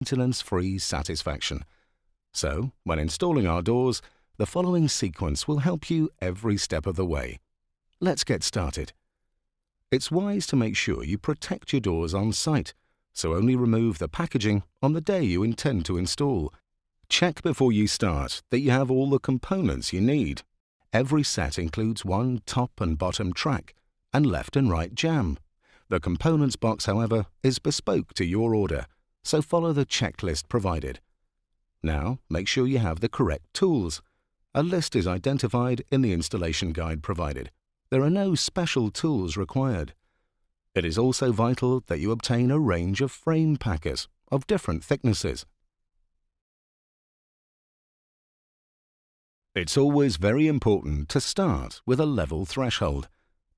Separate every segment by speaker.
Speaker 1: maintenance-free satisfaction. So, when installing our doors, the following sequence will help you every step of the way. Let's get started. It's wise to make sure you protect your doors on site, so only remove the packaging on the day you intend to install. Check before you start that you have all the components you need. Every set includes one top and bottom track and left and right jamb. The components box, however, is bespoke to your order, so follow the checklist provided. Now, make sure you have the correct tools. A list is identified in the installation guide provided. There are no special tools required. It is also vital that you obtain a range of frame packers of different thicknesses. It's always very important to start with a level threshold.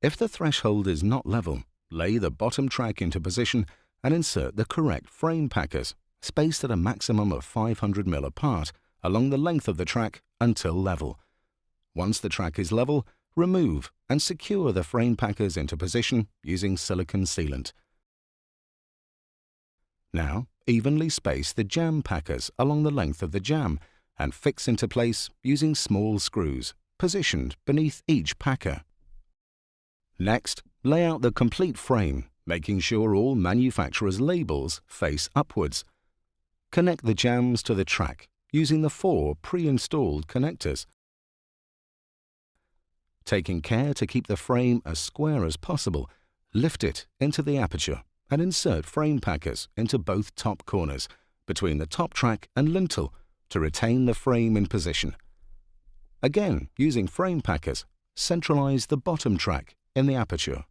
Speaker 1: If the threshold is not level, lay the bottom track into position and insert the correct frame packers, spaced at a maximum of 500 mm apart along the length of the track until level. Once the track is level, remove and secure the frame packers into position using silicone sealant. Now, evenly space the jamb packers along the length of the jamb and fix into place using small screws positioned beneath each packer. Next, lay out the complete frame, making sure all manufacturer's labels face upwards. Connect the jambs to the track using the 4 pre-installed connectors. Taking care to keep the frame as square as possible, lift it into the aperture and insert frame packers into both top corners between the top track and lintel to retain the frame in position. Again, using frame packers, centralize the bottom track in the aperture.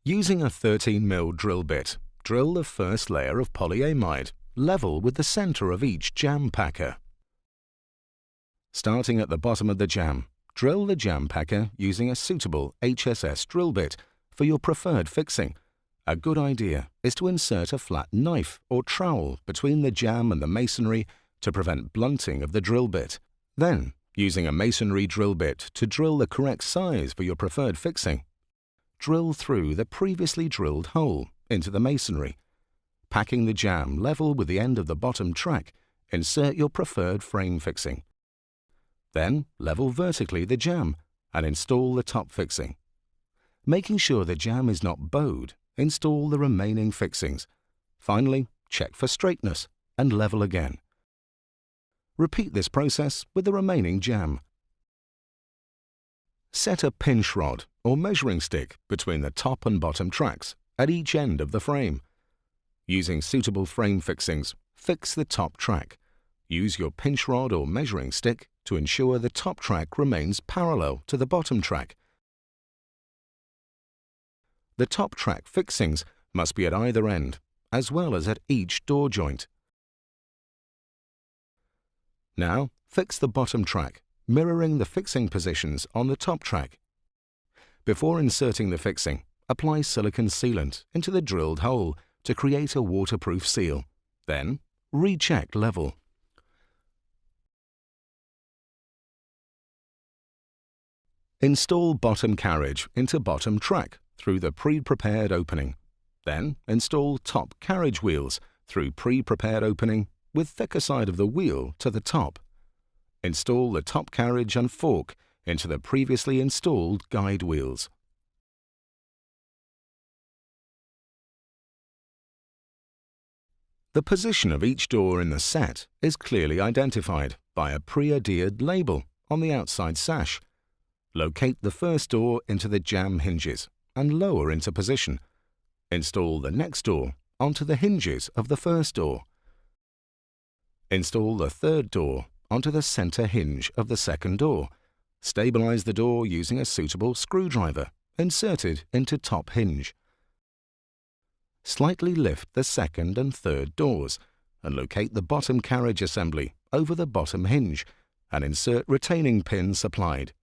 Speaker 1: Using a 13 mm drill bit, drill the first layer of polyamide level with the center of each jamb packer. Starting at the bottom of the jamb, drill the jamb packer using a suitable HSS drill bit for your preferred fixing. A good idea is to insert a flat knife or trowel between the jamb and the masonry to prevent blunting of the drill bit. Then, using a masonry drill bit to drill the correct size for your preferred fixing, drill through the previously drilled hole into the masonry. Packing the jamb level with the end of the bottom track, insert your preferred frame fixing. Then, level vertically the jamb and install the top fixing. Making sure the jamb is not bowed, install the remaining fixings. Finally, check for straightness and level again. Repeat this process with the remaining jamb. Set a pinch rod or measuring stick between the top and bottom tracks at each end of the frame. Using suitable frame fixings, fix the top track. Use your pinch rod or measuring stick to ensure the top track remains parallel to the bottom track. The top track fixings must be at either end, as well as at each door joint. Now, fix the bottom track, mirroring the fixing positions on the top track. Before inserting the fixing, apply silicone sealant into the drilled hole to create a waterproof seal. Then, recheck level. Install bottom carriage into bottom track through the pre-prepared opening. Then, install top carriage wheels through pre-prepared opening with thicker side of the wheel to the top. Install the top carriage and fork into the previously installed guide wheels. The position of each door in the set is clearly identified by a pre-adhered label on the outside sash. Locate the first door into the jamb hinges and lower into position. Install the next door onto the hinges of the first door. Install the third door onto the center hinge of the second door. Stabilize the door using a suitable screwdriver inserted into top hinge. Slightly lift the second and third doors and locate the bottom carriage assembly over the bottom hinge and insert retaining pin supplied.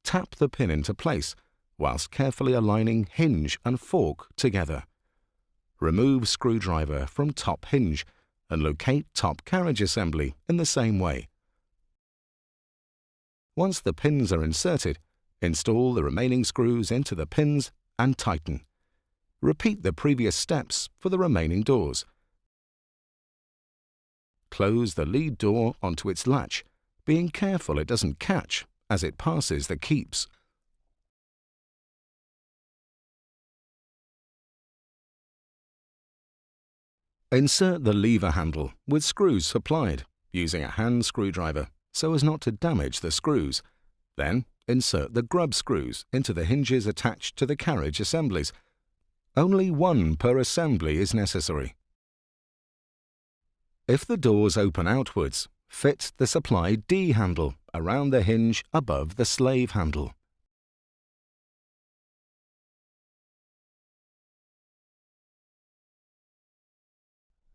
Speaker 1: Tap the pin into place whilst carefully aligning hinge and fork together. Remove screwdriver from top hinge and locate top carriage assembly in the same way. Once the pins are inserted, install the remaining screws into the pins and tighten. Repeat the previous steps for the remaining doors. Close the lead door onto its latch, being careful it doesn't catch as it passes the keeps. Insert the lever handle with screws supplied, using a hand screwdriver so as not to damage the screws. Then, insert the grub screws into the hinges attached to the carriage assemblies. Only one per assembly is necessary. If the doors open outwards, fit the supplied D handle around the hinge above the slave handle.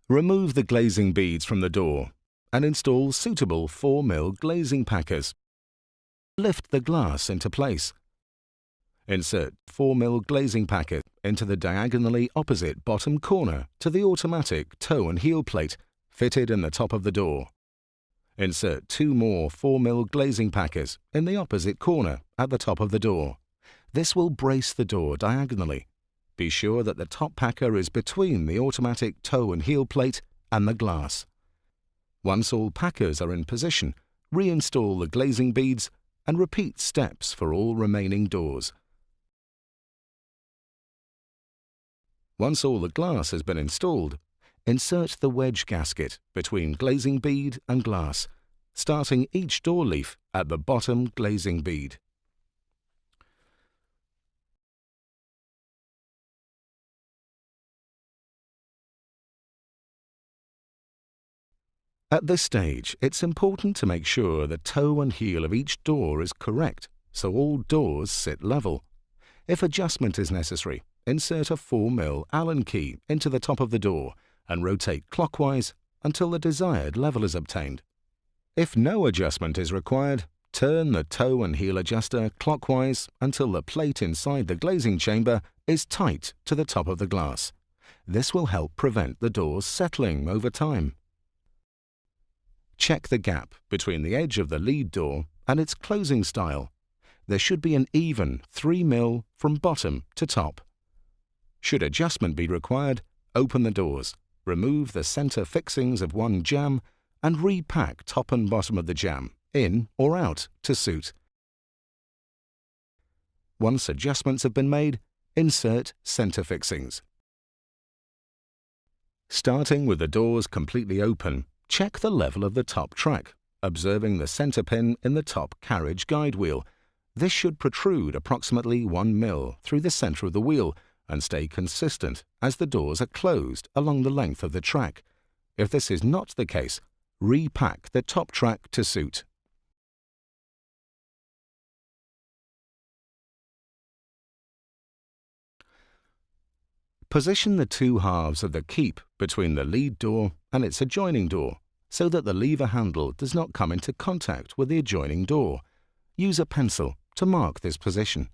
Speaker 1: Remove the glazing beads from the door and install suitable 4mm glazing packers. Lift the glass into place. Insert 4mm glazing packer into the diagonally opposite bottom corner to the automatic toe and heel plate fitted in the top of the door. Insert 2 more 4mm glazing packers in the opposite corner at the top of the door. This will brace the door diagonally. Be sure that the top packer is between the automatic toe and heel plate and the glass. Once all packers are in position, reinstall the glazing beads and repeat steps for all remaining doors. Once all the glass has been installed, insert the wedge gasket between glazing bead and glass, starting each door leaf at the bottom glazing bead. At this stage, it's important to make sure the toe and heel of each door is correct, so all doors sit level. If adjustment is necessary, insert a 4mm Allen key into the top of the door and rotate clockwise until the desired level is obtained. If no adjustment is required, turn the toe and heel adjuster clockwise until the plate inside the glazing chamber is tight to the top of the glass. This will help prevent the doors settling over time. Check the gap between the edge of the lead door and its closing style. There should be an even 3mm from bottom to top. Should adjustment be required, open the doors, remove the center fixings of one jamb, and repack top and bottom of the jamb, in or out, to suit. Once adjustments have been made, insert center fixings. Starting with the doors completely open, check the level of the top track, observing the center pin in the top carriage guide wheel. This should protrude approximately 1mm through the center of the wheel and stay consistent as the doors are closed along the length of the track. If this is not the case, repack the top track to suit. Position the two halves of the keep between the lead door and its adjoining door so that the lever handle does not come into contact with the adjoining door. Use a pencil to mark this position.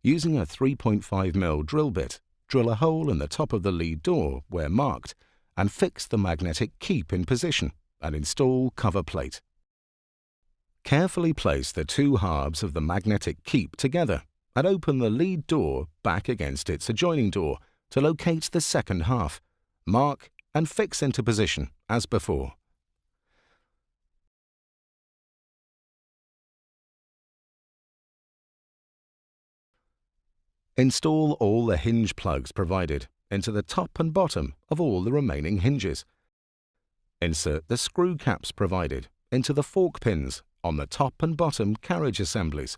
Speaker 1: Using a 3.5mm drill bit, drill a hole in the top of the lead door where marked and fix the magnetic keep in position and install cover plate. Carefully place the two halves of the magnetic keep together and open the lead door back against its adjoining door to locate the second half. Mark and fix into position as before. Install all the hinge plugs provided into the top and bottom of all the remaining hinges. Insert the screw caps provided into the fork pins on the top and bottom carriage assemblies.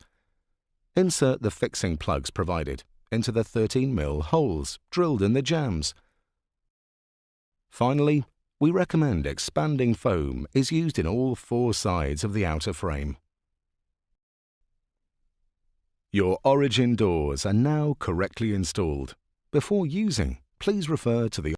Speaker 1: Insert the fixing plugs provided into the 13mm holes drilled in the jambs. Finally, we recommend expanding foam is used in all four sides of the outer frame. Your origin doors are now correctly installed. Before using, please refer to the